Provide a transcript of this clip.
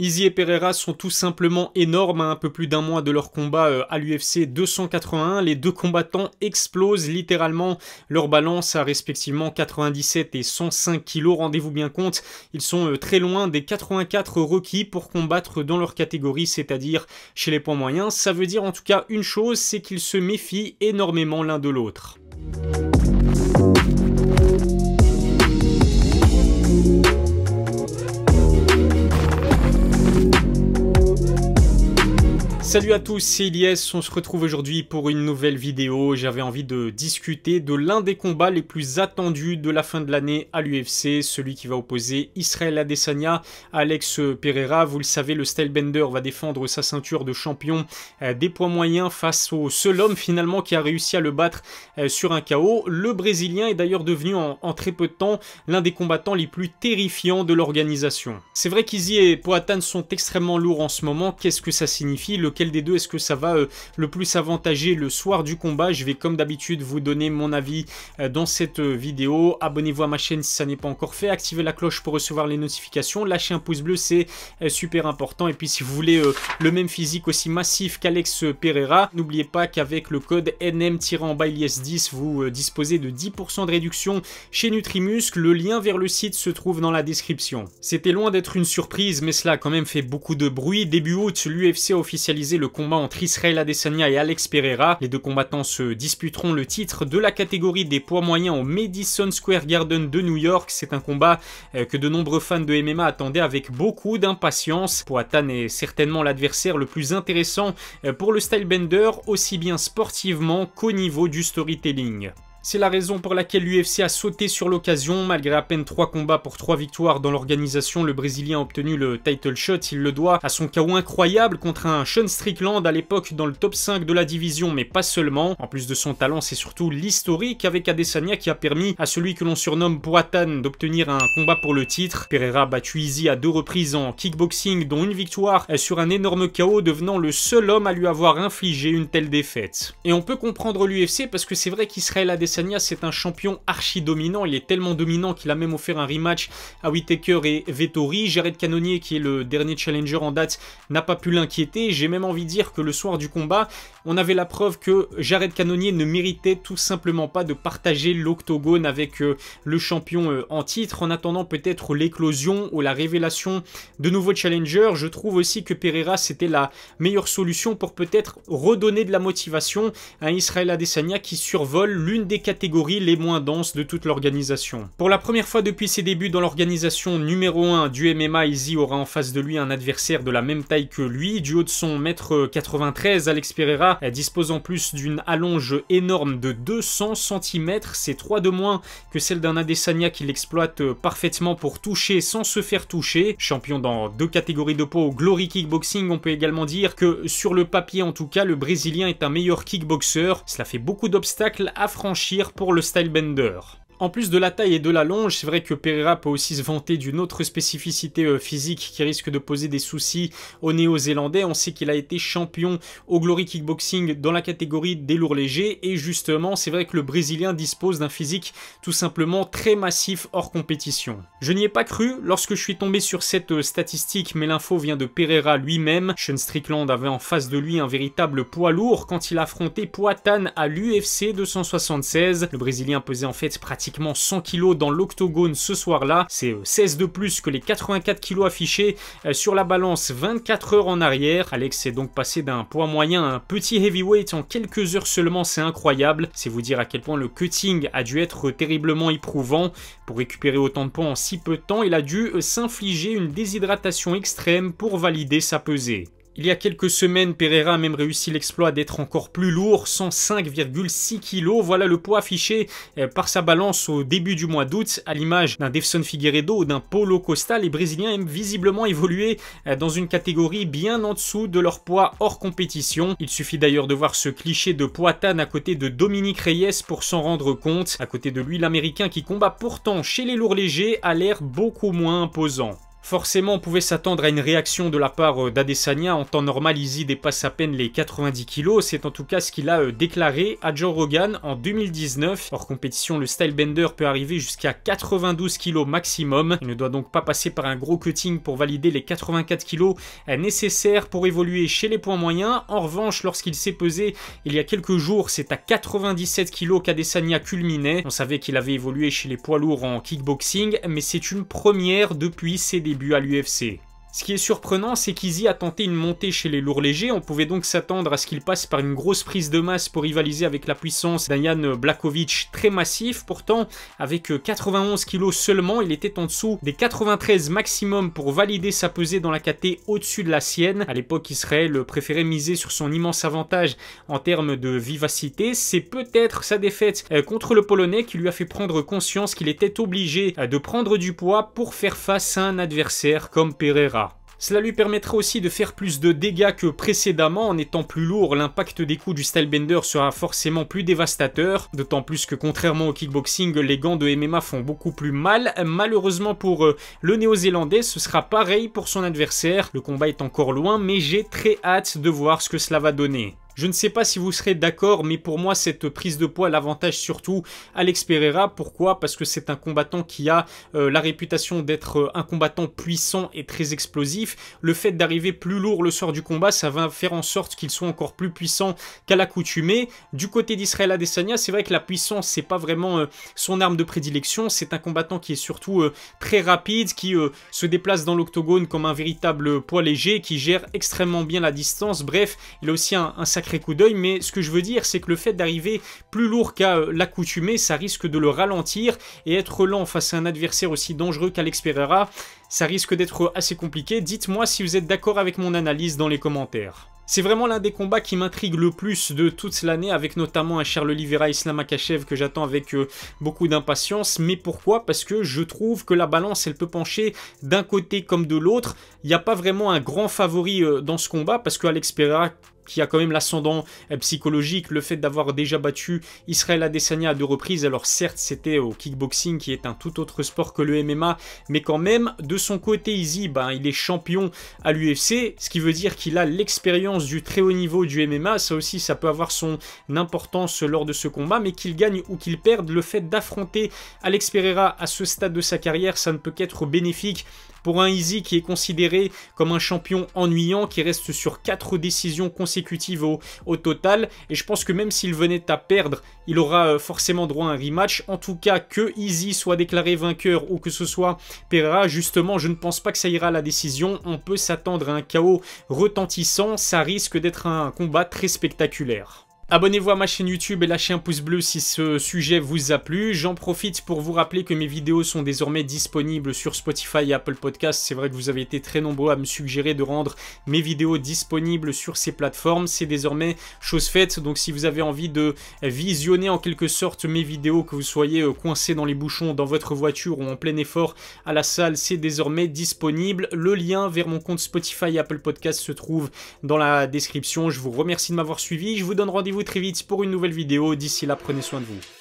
Izzy et Pereira sont tout simplement énormes. À un peu plus d'un mois de leur combat à l'UFC 281, les deux combattants explosent littéralement leur balance à respectivement 97 et 105 kg. Rendez-vous bien compte, ils sont très loin des 84 requis pour combattre dans leur catégorie, c'est-à-dire chez les poids moyens. Ça veut dire en tout cas une chose, c'est qu'ils se méfient énormément l'un de l'autre. Salut à tous, c'est Ilyes, on se retrouve aujourd'hui pour une nouvelle vidéo. J'avais envie de discuter de l'un des combats les plus attendus de la fin de l'année à l'UFC, celui qui va opposer Israel Adesanya à Alex Pereira. Vous le savez, le Stylebender va défendre sa ceinture de champion des poids moyens face au seul homme finalement qui a réussi à le battre sur un KO. Le Brésilien est d'ailleurs devenu en très peu de temps l'un des combattants les plus terrifiants de l'organisation. C'est vrai qu'Izzy et Poatan sont extrêmement lourds en ce moment. Qu'est-ce que ça signifie? Lequel des deux est-ce que ça va le plus avantager le soir du combat? Je vais comme d'habitude vous donner mon avis dans cette vidéo. Abonnez-vous à ma chaîne si ça n'est pas encore fait, activez la cloche pour recevoir les notifications, lâchez un pouce bleu, c'est super important. Et puis si vous voulez le même physique aussi massif qu'Alex Pereira, n'oubliez pas qu'avec le code NM-Ilyes10 vous disposez de 10% de réduction chez Nutrimuscle. Le lien vers le site se trouve dans la description. C'était loin d'être une surprise, mais cela a quand même fait beaucoup de bruit. Début août, l'UFC a officialisé le combat entre Israel Adesanya et Alex Pereira. Les deux combattants se disputeront le titre de la catégorie des poids moyens au Madison Square Garden de New York. C'est un combat que de nombreux fans de MMA attendaient avec beaucoup d'impatience. Poatan est certainement l'adversaire le plus intéressant pour le Stylebender, aussi bien sportivement qu'au niveau du storytelling. C'est la raison pour laquelle l'UFC a sauté sur l'occasion. Malgré à peine 3 combats pour 3 victoires dans l'organisation, le Brésilien a obtenu le title shot. Il le doit à son KO incroyable contre un Sean Strickland à l'époque dans le top 5 de la division, mais pas seulement. En plus de son talent, c'est surtout l'historique avec Adesanya qui a permis à celui que l'on surnomme Poatan d'obtenir un combat pour le titre. Pereira a battu Izzy à 2 reprises en kickboxing, dont une victoire sur un énorme KO, devenant le seul homme à lui avoir infligé une telle défaite. Et on peut comprendre l'UFC parce que c'est vrai qu'Israel Adesanya c'est un champion archi dominant, il est tellement dominant qu'il a même offert un rematch à Whittaker et Vettori. Jared Cannonier, qui est le dernier challenger en date, n'a pas pu l'inquiéter. J'ai même envie de dire que le soir du combat, on avait la preuve que Jared Cannonier ne méritait tout simplement pas de partager l'octogone avec le champion en titre. En attendant peut-être l'éclosion ou la révélation de nouveaux challengers, je trouve aussi que Pereira c'était la meilleure solution pour peut-être redonner de la motivation à Israel Adesanya qui survole l'une des catégories les moins denses de toute l'organisation. Pour la première fois depuis ses débuts dans l'organisation numéro 1 du MMA, Izzy aura en face de lui un adversaire de la même taille que lui. Du haut de son 1m93, Alex Pereira dispose en plus d'une allonge énorme de 200 cm. C'est 3 de moins que celle d'un Adesanya qui l'exploite parfaitement pour toucher sans se faire toucher. Champion dans 2 catégories de poids au Glory Kickboxing, on peut également dire que sur le papier en tout cas, le Brésilien est un meilleur kickboxer. Cela fait beaucoup d'obstacles à franchir pour le Stylebender. En plus de la taille et de la longe, c'est vrai que Pereira peut aussi se vanter d'une autre spécificité physique qui risque de poser des soucis aux Néo-Zélandais. On sait qu'il a été champion au Glory Kickboxing dans la catégorie des lourds légers et justement, c'est vrai que le Brésilien dispose d'un physique tout simplement très massif hors compétition. Je n'y ai pas cru lorsque je suis tombé sur cette statistique, mais l'info vient de Pereira lui-même. Sean Strickland avait en face de lui un véritable poids lourd quand il affrontait Poatan à l'UFC 276. Le Brésilien pesait en fait pratiquement 100 kg dans l'octogone ce soir-là. C'est 16 de plus que les 84 kg affichés sur la balance 24 heures en arrière. Alex est donc passé d'un poids moyen à un petit heavyweight en quelques heures seulement, c'est incroyable. C'est vous dire à quel point le cutting a dû être terriblement éprouvant. Pour récupérer autant de poids en si peu de temps, il a dû s'infliger une déshydratation extrême pour valider sa pesée. Il y a quelques semaines, Pereira a même réussi l'exploit d'être encore plus lourd, 105,6 kg. Voilà le poids affiché par sa balance au début du mois d'août. À l'image d'un Deiveson Figueiredo ou d'un Paulo Costa, les Brésiliens aiment visiblement évoluer dans une catégorie bien en dessous de leur poids hors compétition. Il suffit d'ailleurs de voir ce cliché de Poatan à côté de Dominique Reyes pour s'en rendre compte. À côté de lui, l'Américain qui combat pourtant chez les lourds légers a l'air beaucoup moins imposant. Forcément, on pouvait s'attendre à une réaction de la part d'Adesanya. En temps normal, Izzy dépasse à peine les 90 kg. C'est en tout cas ce qu'il a déclaré à Joe Rogan en 2019. Hors compétition, le stylebender peut arriver jusqu'à 92 kg maximum. Il ne doit donc pas passer par un gros cutting pour valider les 84 kg nécessaires pour évoluer chez les poids moyens. En revanche, lorsqu'il s'est pesé il y a quelques jours, c'est à 97 kg qu'Adesanya culminait. On savait qu'il avait évolué chez les poids lourds en kickboxing, mais c'est une première depuis ses débuts à l'UFC. Ce qui est surprenant, c'est qu'Izzy a tenté une montée chez les lourds légers. On pouvait donc s'attendre à ce qu'il passe par une grosse prise de masse pour rivaliser avec la puissance d'un Jan Blachowicz très massif. Pourtant, avec 91 kg seulement, il était en dessous des 93 maximum pour valider sa pesée dans la KT au-dessus de la sienne. À l'époque, Israël préférait miser sur son immense avantage en termes de vivacité. C'est peut-être sa défaite contre le Polonais qui lui a fait prendre conscience qu'il était obligé de prendre du poids pour faire face à un adversaire comme Pereira. Cela lui permettra aussi de faire plus de dégâts que précédemment. En étant plus lourd, l'impact des coups du stylebender sera forcément plus dévastateur. D'autant plus que contrairement au kickboxing, les gants de MMA font beaucoup plus mal. Malheureusement pour le néo-zélandais, ce sera pareil pour son adversaire. Le combat est encore loin, mais j'ai très hâte de voir ce que cela va donner. Je ne sais pas si vous serez d'accord, mais pour moi, cette prise de poids l'avantage surtout Alex Pereira. Pourquoi? Parce que c'est un combattant qui a la réputation d'être un combattant puissant et très explosif. Le fait d'arriver plus lourd le soir du combat, ça va faire en sorte qu'il soit encore plus puissant qu'à l'accoutumée. Du côté d'Israël Adesanya, c'est vrai que la puissance, c'est pas vraiment son arme de prédilection. C'est un combattant qui est surtout très rapide, qui se déplace dans l'octogone comme un véritable poids léger, qui gère extrêmement bien la distance. Bref, il a aussi un sacré coup d'œil, mais ce que je veux dire, c'est que le fait d'arriver plus lourd qu'à l'accoutumée, ça risque de le ralentir, et être lent face à un adversaire aussi dangereux qu'Alex Pereira, ça risque d'être assez compliqué. Dites-moi si vous êtes d'accord avec mon analyse dans les commentaires. C'est vraiment l'un des combats qui m'intrigue le plus de toute l'année, avec notamment un Charles Oliveira Islam Makhachev que j'attends avec beaucoup d'impatience. Mais pourquoi? Parce que je trouve que la balance, elle peut pencher d'un côté comme de l'autre. Il n'y a pas vraiment un grand favori dans ce combat, parce que Alex Pereira, qui a quand même l'ascendant psychologique, le fait d'avoir déjà battu Israël Adesanya à 2 reprises. Alors certes, c'était au kickboxing qui est un tout autre sport que le MMA, mais quand même, de son côté, Izzy, il est champion à l'UFC, ce qui veut dire qu'il a l'expérience du très haut niveau du MMA. Ça aussi, ça peut avoir son importance lors de ce combat, mais qu'il gagne ou qu'il perde, le fait d'affronter Alex Pereira à ce stade de sa carrière, ça ne peut qu'être bénéfique pour un Izzy qui est considéré comme un champion ennuyant, qui reste sur 4 décisions consécutives au total. Et je pense que même s'il venait à perdre, il aura forcément droit à un rematch. En tout cas, que Izzy soit déclaré vainqueur ou que ce soit Pereira, justement, je ne pense pas que ça ira à la décision. On peut s'attendre à un chaos retentissant. Ça risque d'être un combat très spectaculaire. Abonnez-vous à ma chaîne YouTube et lâchez un pouce bleu si ce sujet vous a plu. J'en profite pour vous rappeler que mes vidéos sont désormais disponibles sur Spotify et Apple Podcasts. C'est vrai que vous avez été très nombreux à me suggérer de rendre mes vidéos disponibles sur ces plateformes. C'est désormais chose faite. Donc si vous avez envie de visionner en quelque sorte mes vidéos, que vous soyez coincé dans les bouchons, dans votre voiture ou en plein effort à la salle, c'est désormais disponible. Le lien vers mon compte Spotify et Apple Podcasts se trouve dans la description. Je vous remercie de m'avoir suivi. Je vous donne rendez-vous très vite pour une nouvelle vidéo. D'ici là, prenez soin de vous.